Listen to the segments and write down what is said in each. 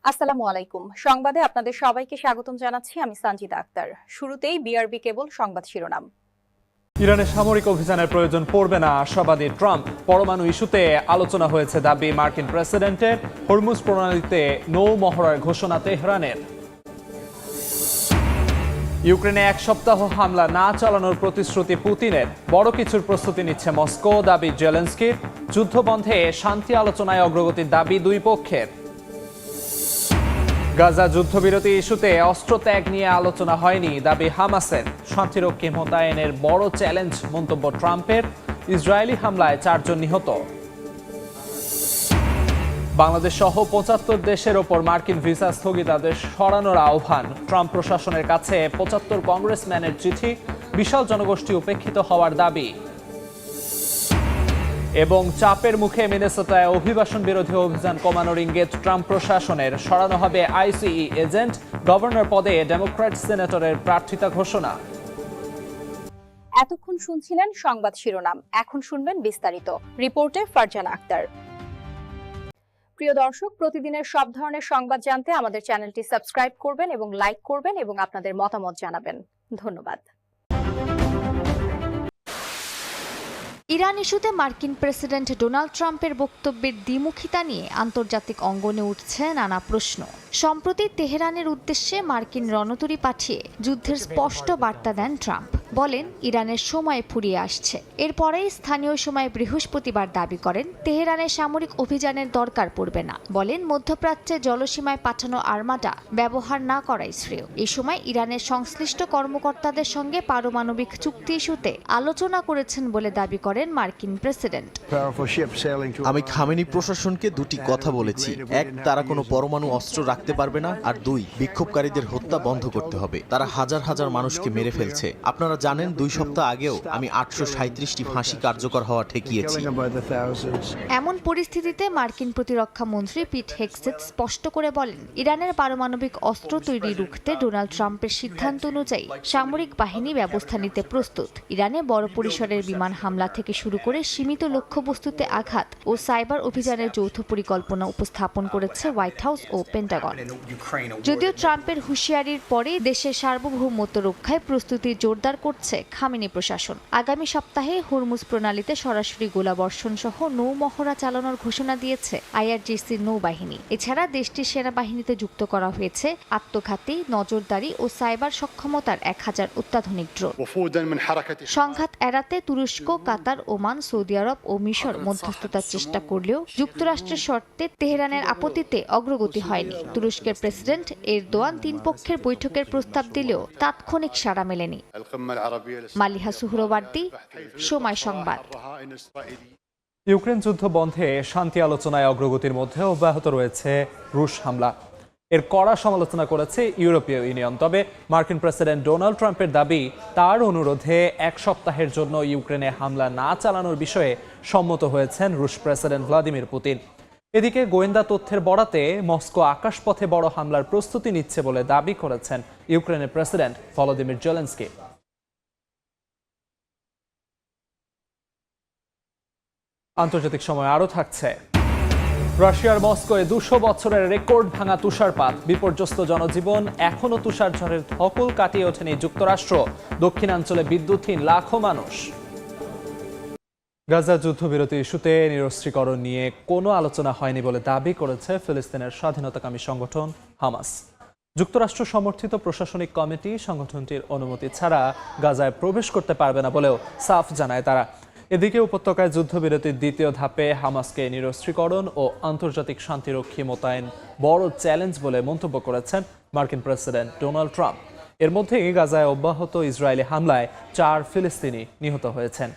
আসসালামু আলাইকুম। সংবাদে আপনাদের সবাইকে স্বাগতম জানাচ্ছি। আমি সানজিদা আক্তার। শুরুতেই বিআরবি কেবল সংবাদ শিরোনাম। ইরানে সামরিক অভিযানের প্রয়োজন পড়বে না আশাবাদী ট্রাম্প। পরমাণু ইস্যুতে আলোচনা হয়েছে দাবি মার্কিন প্রেসিডেন্টের। হরমুজ প্রণালীতে নৌ মহড়ার ঘোষণা তেহরানের। ইউক্রেনে এক সপ্তাহ হামলা না চালানোর প্রতিশ্রুতি পুতিনের। বড় কিছুর প্রস্তুতি নিচ্ছে মস্কো, দাবি জেলেনস্কির। যুদ্ধবন্ধে শান্তি আলোচনায় অগ্রগতির দাবি দুই পক্ষের। গাজা যুদ্ধবিরতি ইস্যুতে অস্ত্রত্যাগ নিয়ে আলোচনা হয়নি, দাবি হামাসের। শান্তিরক্ষী মোতায়েনের বড় চ্যালেঞ্জ মন্তব্য ট্রাম্পের। ইসরায়েলি হামলায় 4 জন নিহত। বাংলাদেশ সহ 75 দেশের ওপর মার্কিন ভিসা স্থগিতাদেশ সরানোর আহ্বান। ট্রাম্প প্রশাসনের কাছে 75 কংগ্রেসম্যানের চিঠি। বিশাল জনগোষ্ঠী উপেক্ষিত হওয়ার দাবি। এবং চাপের মুখে মিনেসোটায় অভিবাসন বিরোধী অভিযান কমানোর ইঙ্গিত ট্রাম্প প্রশাসনের। সরানো হবে আইসিই এজেন্ট। গভর্নর পদে ডেমোক্র্যাট সিনেটরের প্রার্থিতা ঘোষণা। এতক্ষণ শুনছিলেন সংবাদ শিরোনাম, এখন শুনবেন বিস্তারিত। রিপোর্টে ফারজানা আক্তার। প্রিয় দর্শক, প্রতিদিনের সব ধরনের সংবাদ জানতে আমাদের চ্যানেলটি সাবস্ক্রাইব করবেন এবং লাইক করবেন এবং আপনাদের মতামত জানাবেন। ধন্যবাদ। ইরান ইস্যুতে মার্কিন প্রেসিডেন্ট ডোনাল্ড ট্রাম্পের বক্তব্যের দ্বিমুখিতা নিয়ে আন্তর্জাতিক অঙ্গনে উঠছে নানা প্রশ্ন। সম্প্রতি তেহরানের উদ্দেশ্যে মার্কিন রণতরী পাঠিয়ে যুদ্ধের স্পষ্ট বার্তা দেন ট্রাম্প। বলেন, ইরানের সময় ফুরিয়ে আসছে। এরপরেই স্থানীয় সময় বৃহস্পতিবার দাবি করেন তেহরানের সামরিক অভিযানের দরকার পড়বে না। বলেন, মধ্যপ্রাচ্যে জলসীমায় পাঠানো আর্মাটা ব্যবহার না করাই শ্রেয়। এই সময় ইরানের সংশ্লিষ্ট কর্মকর্তাদের সঙ্গে পারমাণবিক চুক্তি ইস্যুতে আলোচনা করেছেন বলে দাবি করেন মার্কিন প্রেসিডেন্ট। আমি খামেনি প্রশাসনকে দুটি কথা বলেছি। এক, তারা কোনো পরমাণু অস্ত্র রাখতে পারবে না, আর দুই, বিক্ষোভকারীদের হত্যা বন্ধ করতে হবে। তারা হাজার হাজার মানুষকে মেরে ফেলছে। আপনারা জানেন, 2 সপ্তাহ আগেও আমি 837টি ফাঁসি কার্যকর হওয়া ঠেকিয়েছি। এমন পরিস্থিতিতে মার্কিন প্রতিরক্ষা মন্ত্রী পিট হেগসেথ স্পষ্ট করে বলেন, ইরানের পারমাণবিক অস্ত্র তৈরি রুখতে ডোনাল্ড ট্রাম্পের সিদ্ধান্ত অনুযায়ী সামরিক বাহিনী ব্যবস্থা নিতে প্রস্তুত। ইরানে বড় পরিসরের বিমান হামলা থেকে শুরু করে সীমিত লক্ষ্যবস্তুতে আঘাত ও সাইবার অভিযানের যৌথ পরিকল্পনা উপস্থাপন করেছে হোয়াইট হাউস ও পেন্টাগন। যদিও ট্রাম্পের হুঁশিয়ারির পরে দেশের সার্বভৌমত্ব রক্ষায় প্রস্তুতি জোরদার করছে খামেনি প্রশাসন। আগামী সপ্তাহে হরমুজ প্রণালীতে সরাসরি গোলাবর্ষণ সহ নৌ মহড়া চালানোর ঘোষণা দিয়েছে আইআরজিসির নৌবাহিনী। এছাড়া দেশটির সেনাবাহিনীতে যুক্ত করা হয়েছে আত্মঘাতী, নজরদারি ও সাইবার সক্ষমতার 1000 অত্যাধুনিক ড্রোন। সংঘাত এড়াতে তুরস্ক, কাতার, ওমান, সৌদি আরব ও মিশর মধ্যস্থতার চেষ্টা করলেও যুক্তরাষ্ট্রের শর্তে তেহরানের আপত্তিতে অগ্রগতি হয়নি। তুরস্কের প্রেসিডেন্ট এরদোয়ান 3 পক্ষের বৈঠকের প্রস্তাব দিলেও তাৎক্ষণিক সাড়া মেলেনি। মালিহা সুহরওয়ার্দী, সময় সংবাদ। ইউক্রেন যুদ্ধ বন্ধে শান্তি আলোচনায় অগ্রগতির মধ্যে অব্যাহত রয়েছে রুশ হামলা। এর কড়া সমালোচনা করেছে ইউরোপীয় ইউনিয়ন। তবে মার্কিন প্রেসিডেন্ট ডোনাল্ড ট্রাম্পের দাবি, তার অনুরোধে 1 সপ্তাহের জন্য ইউক্রেনে হামলা না চালানোর বিষয়ে সম্মত হয়েছেন রুশ প্রেসিডেন্ট ভ্লাদিমির পুতিন। এদিকে গোয়েন্দা তথ্যের বরাতে মস্কো আকাশপথে বড় হামলার প্রস্তুতি নিচ্ছে বলে দাবি করেছেন ইউক্রেনের প্রেসিডেন্ট ভলোদিমির জেলেনস্কি। আন্তর্জাতিক সময় আরও থাকছে। রাশিয়ার মস্কোয় 200 বছরের রেকর্ড ভাঙা তুষারপাত। বিপর্যস্ত জনজীবন। এখনও তুষারঝড়ের ধকল কাটিয়ে ওঠেনি যুক্তরাষ্ট্র। দক্ষিণাঞ্চলে বিদ্যুৎহীন লাখো মানুষ। গাজা যুদ্ধবিরতি ইস্যুতে নিরস্ত্রীকরণ নিয়ে কোনো আলোচনা হয়নি বলে দাবি করেছে ফিলিস্তিনের স্বাধীনতাকামী সংগঠন হামাস। যুক্তরাষ্ট্র সমর্থিত প্রশাসনিক কমিটি সংগঠনটির অনুমতি ছাড়া গাজায় প্রবেশ করতে পারবে না বলেও সাফ জানায় তারা। এদিকে উপত্যকায় যুদ্ধবিরতির দ্বিতীয় ধাপে হামাসকে নিরস্ত্রীকরণ ও আন্তর্জাতিক শান্তিরক্ষী মোতায়েন বড় চ্যালেঞ্জ বলে মন্তব্য করেছেন মার্কিন প্রেসিডেন্ট ডোনাল্ড ট্রাম্প। এর মধ্যেই গাজায় অব্যাহত ইসরায়েলি হামলায় 4 ফিলিস্তিনি নিহত হয়েছেন।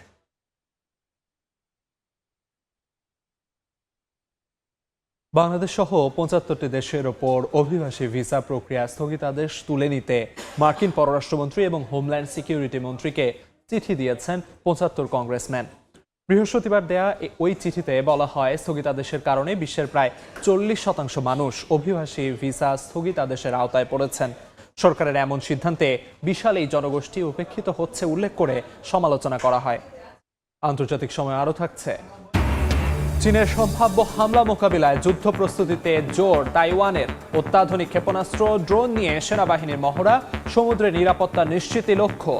বাংলাদেশ সহ 75টি দেশের ওপর অভিবাসী ভিসা প্রক্রিয়া স্থগিতাদেশ তুলে নিতে মার্কিন পররাষ্ট্রমন্ত্রী এবং হোমল্যান্ড সিকিউরিটি মন্ত্রীকে চিঠি দিয়েছেন 75 কংগ্রেসম্যান। বৃহস্পতিবার দেয়া ওই চিঠিতে বলা হয়, স্থগিতাদেশের কারণে বিশ্বের প্রায় 40% মানুষ অভিবাসী ভিসা স্থগিতাদেশের আওতায় পড়েছেন। সরকারের এমন সিদ্ধান্তে বিশাল এই জনগোষ্ঠী উপেক্ষিত হচ্ছে উল্লেখ করে সমালোচনা করা হয়। আন্তর্জাতিক সময় আরও থাকছে। চীনের সম্ভাব্য হামলা মোকাবিলায় যুদ্ধ প্রস্তুতিতে জোর তাইওয়ানের। অত্যাধুনিক ক্ষেপণাস্ত্র, ড্রোন নিয়ে সেনাবাহিনীর মহড়া, সমুদ্রে নিরাপত্তা নিশ্চিতই লক্ষ্য।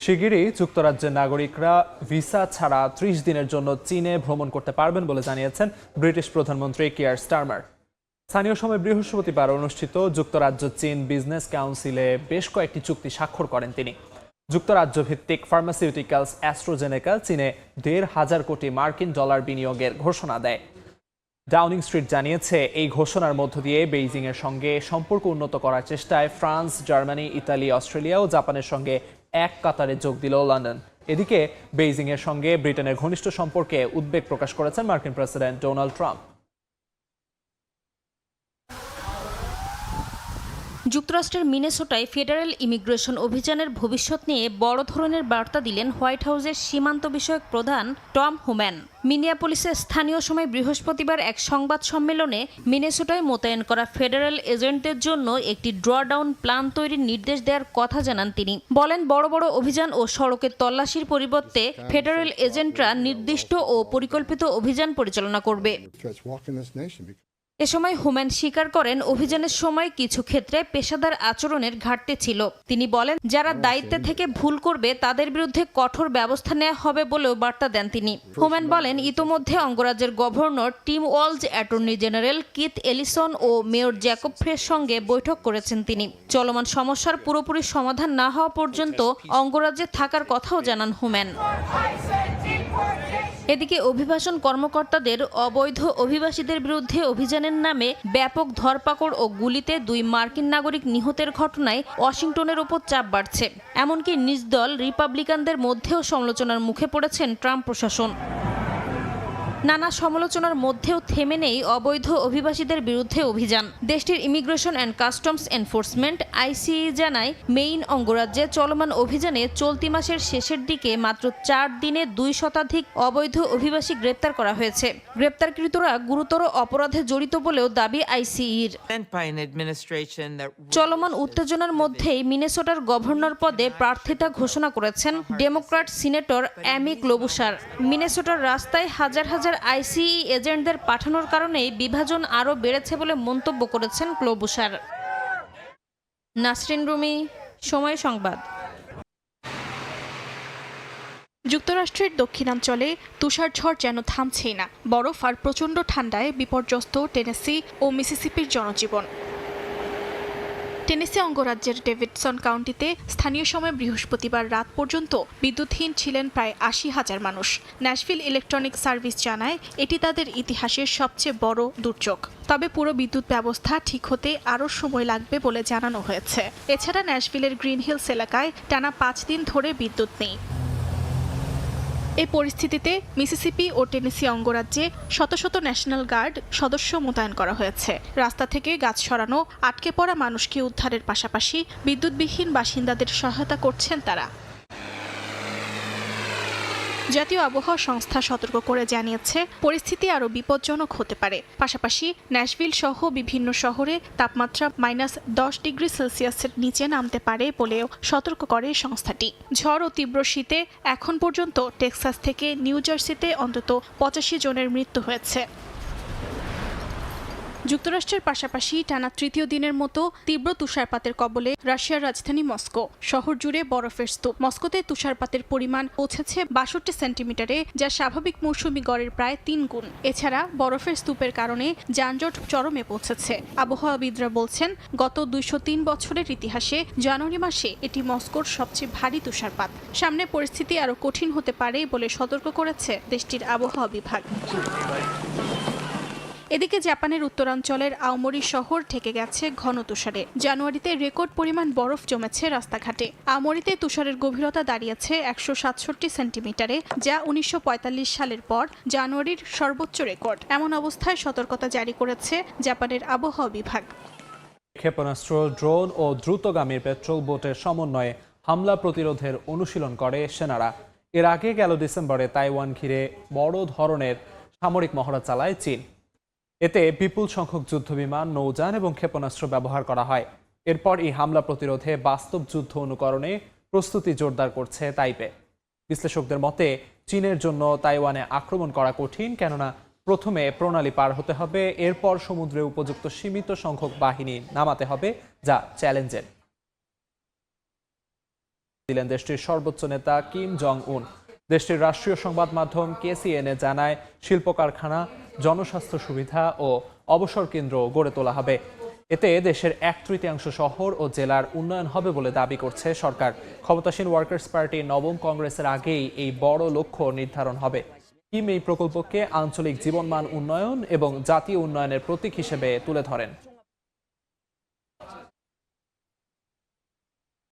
শিগগিরই যুক্তরাজ্যের নাগরিকরা ভিসা ছাড়া 30 দিনের জন্য চীনে ভ্রমণ করতে পারবেন বলে জানিয়েছেন ব্রিটিশ প্রধানমন্ত্রী কিয়ার স্টারমার। স্থানীয় সময় বৃহস্পতিবার অনুষ্ঠিত যুক্তরাজ্য চীন বিজনেস কাউন্সিলে বেশ কয়েকটি চুক্তি স্বাক্ষর করেন তিনি। যুক্তরাজ্য ভিত্তিক ফার্মাসিউটিক্যালস অ্যাস্ট্রাজেনেকা চীনে 1,500 কোটি মার্কিন ডলার বিনিয়োগের ঘোষণা দেয়। ডাউনিং স্ট্রিট জানিয়েছে, এই ঘোষণার মধ্য দিয়ে বেইজিংয়ের সঙ্গে সম্পর্ক উন্নত করার চেষ্টায় ফ্রান্স, জার্মানি, ইতালি, অস্ট্রেলিয়া ও জাপানের সঙ্গে এক কাতারে যোগ দিল লন্ডন। এদিকে বেইজিংয়ের সঙ্গে ব্রিটেনের ঘনিষ্ঠ সম্পর্কে উদ্বেগ প্রকাশ করেছেন মার্কিন প্রেসিডেন্ট ডোনাল্ড ট্রাম্প। যুক্তরাষ্ট্রের মিনেসোটায় ফেডারেল ইমিগ্রেশন অভিযানের ভবিষ্যৎ নিয়ে বড় ধরনের বার্তা দিলেন হোয়াইট হাউসের সীমান্ত বিষয়ক প্রধান টম হোম্যান। মিনিয়াপলিসে স্থানীয় সময় বৃহস্পতিবার এক সংবাদ সম্মেলনে মিনেসোটায় মোতায়েন করা ফেডারেল এজেন্টদের জন্য একটি ড্রডাউন প্ল্যান তৈরির নির্দেশ দেওয়ার কথা জানান তিনি। বলেন, বড় বড় অভিযান ও সড়কের তল্লাশির পরিবর্তে ফেডারেল এজেন্টরা নির্দিষ্ট ও পরিকল্পিত অভিযান পরিচালনা করবে। এ সময় হোম্যান স্বীকার করেন, অভিযানের সময় কিছু ক্ষেত্রে পেশাদার আচরণের ঘাটতি ছিল। তিনি বলেন, যারা দায়িত্বে থেকে ভুল করবে তাদের বিরুদ্ধে কঠোর ব্যবস্থা নেওয়া হবে বলেও বার্তা দেন তিনি। হোম্যান বলেন, ইতোমধ্যে অঙ্গরাজ্যের governor Tim Walz, attorney general Keith Ellison ও মেয়র জ্যাকব ফ্রের সঙ্গে বৈঠক করেছেন তিনি। চলমান সমস্যার পুরোপুরি সমাধান না হওয়া পর্যন্ত অঙ্গরাজ্যে থাকার কথাও জানান হোম্যান। এদিকে অভিবাসন কর্মকর্তাদের অবৈধ অভিবাসীদের বিরুদ্ধে অভিযানের নামে ব্যাপক ধরপাকড় ও গুলিতে 2 মার্কিন নাগরিক নিহতের ঘটনায় ওয়াশিংটনের ওপর চাপ বাড়ছে। এমনকি নিজ দল রিপাবলিকানদের মধ্যেও সমালোচনার মুখে পড়েছেন ট্রাম্প প্রশাসন। নানা সমালোচনার মধ্যেও থেমে নেই অবৈধ অভিবাসীদের বিরুদ্ধে অভিযান। দেশটির ইমিগ্রেশন অ্যান্ড কাস্টমস এনফোর্সমেন্ট আইসিই জানায়, মেইন অঙ্গরাজ্যে চলমান অভিযানে চলতি মাসের শেষের দিকে মাত্র 4 দিনে 2 শতাধিক অবৈধ অভিবাসী গ্রেপ্তার করা হয়েছে। গ্রেপ্তারকৃতরা গুরুতর অপরাধে জড়িত বলেও দাবি আইসিইর। চলমান উত্তেজনার মধ্যেই মিনেসোটার গভর্নর পদে প্রার্থিতা ঘোষণা করেছেন ডেমোক্র্যাট সিনেটর অ্যামি ক্লোবুশার। মিনেসোটার রাস্তায় হাজার হাজার আইসিই এজেন্টদের পাঠানোর কারণেই বিভাজন আরও বেড়েছে বলে মন্তব্য করেছেন ক্লোবুশার। নাসরিন রুমি, সময় সংবাদ। যুক্তরাষ্ট্রের দক্ষিণাঞ্চলে তুষারঝড় যেন থামছেই না। বরফ আর প্রচণ্ড ঠান্ডায় বিপর্যস্ত টেনেসি ও মিসিসিপির জনজীবন। টেনেসি অঙ্গরাজ্যের ডেভিডসন কাউন্টিতে স্থানীয় সময় বৃহস্পতিবার রাত পর্যন্ত বিদ্যুৎহীন ছিলেন প্রায় 80,000 মানুষ। ন্যাশভিল ইলেকট্রনিক সার্ভিস জানায়, এটি তাদের ইতিহাসের সবচেয়ে বড় দুর্যোগ। তবে পুরো বিদ্যুৎ ব্যবস্থা ঠিক হতে আরও সময় লাগবে বলে জানানো হয়েছে। এছাড়া ন্যাশভিলের গ্রিন হিলস এলাকায় টানা 5 দিন ধরে বিদ্যুৎ নেই। এই পরিস্থিতিতে মিসিসিপি ও টেনেসি অঙ্গরাজ্যে শত শত ন্যাশনাল গার্ড সদস্য মোতায়েন করা হয়েছে। রাস্তা থেকে গাছ সরানো, আটকে পড়া মানুষকে উদ্ধারের পাশাপাশি বিদ্যুৎবিহীন বাসিন্দাদের সহায়তা করছেন তারা। জাতীয় আবহাওয়া সংস্থা সতর্ক করে জানিয়েছে, পরিস্থিতি আরও বিপজ্জনক হতে পারে। পাশাপাশি ন্যাশভিল সহ বিভিন্ন শহরে তাপমাত্রা -10 ডিগ্রি সেলসিয়াসের নিচে নামতে পারে বলেও সতর্ক করে সংস্থাটি। ঝড় ও তীব্র শীতে এখন পর্যন্ত টেক্সাস থেকে নিউ জার্সিতে অন্তত 85 জনের মৃত্যু হয়েছে। যুক্তরাষ্ট্রের পাশাপাশি টানা 3য় দিনের মতো তীব্র তুষারপাতের কবলে রাশিয়ার রাজধানী মস্কো। শহর জুড়ে বরফের স্তূপ। মস্কোতে তুষারপাতের পরিমাণ পৌঁছেছে 62 সেন্টিমিটারে, যা স্বাভাবিক মৌসুমী গড়ের প্রায় 3 গুণ। এছাড়া বরফের স্তূপের কারণে যানজট চরমে পৌঁছেছে। আবহাওয়াবিদরা বলছেন, গত 203 বছরের ইতিহাসে জানুয়ারি মাসে এটি মস্কোর সবচেয়ে ভারী তুষারপাত। সামনে পরিস্থিতি আরও কঠিন হতে পারে বলে সতর্ক করেছে দেশটির আবহাওয়া বিভাগ। এদিকে জাপানের উত্তরাঞ্চলের আওমোরি শহর ঢেকে গেছে ঘন তুষারে। জানুয়ারিতে রেকর্ড পরিমাণ বরফ জমেছে রাস্তাঘাটে। আওমোরিতে তুষারের গভীরতা দাঁড়িয়েছে 167 সেন্টিমিটারে, যা 1945 সালের পর জানুয়ারির সর্বোচ্চ রেকর্ড। এমন অবস্থায় সতর্কতা জারি করেছে জাপানের আবহাওয়া বিভাগ। ক্ষেপণাস্ত্র, ড্রোন ও দ্রুতগামী পেট্রোল বোটের সমন্বয়ে হামলা প্রতিরোধের অনুশীলন করে সেনারা। এর আগে গেল ডিসেম্বরে তাইওয়ান ঘিরে বড় ধরনের সামরিক মহড়া চালায় চীন। এতে বিপুল সংখ্যক যুদ্ধবিমান, নৌযান এবং ক্ষেপণাস্ত্র ব্যবহার করা হয়। এরপর এই হামলা প্রতিরোধে বাস্তব যুদ্ধ অনুকরণে প্রস্তুতি জোরদার করছে তাইপে। বিশ্লেষকদের মতে চীনের জন্য তাইওয়ানে আক্রমণ করা কঠিন, কেননা প্রথমে প্রণালী পার হতে হবে, এরপর সমুদ্রে উপযুক্ত সীমিত সংখ্যক বাহিনী নামাতে হবে, যা চ্যালেঞ্জের। দিলেন দেশটির সর্বোচ্চ নেতা কিম জং উন। দেশটির রাষ্ট্রীয় সংবাদ মাধ্যম KCNA জানায়, শিল্প কারখানা, জনস্বাস্থ্য সুবিধা ও অবসর কেন্দ্র গড়ে তোলা হবে। এতে দেশের 1/3 শহর ও জেলার উন্নয়ন হবে বলে দাবি করছে সরকার। ক্ষমতাসীন ওয়ার্কার্স পার্টির নবম কংগ্রেসের আগেই এই বড় লক্ষ্য নির্ধারণ হবে। কিম এই প্রকল্পকে আঞ্চলিক জীবনমান উন্নয়ন এবং জাতীয় উন্নয়নের প্রতীক হিসেবে তুলে ধরেন।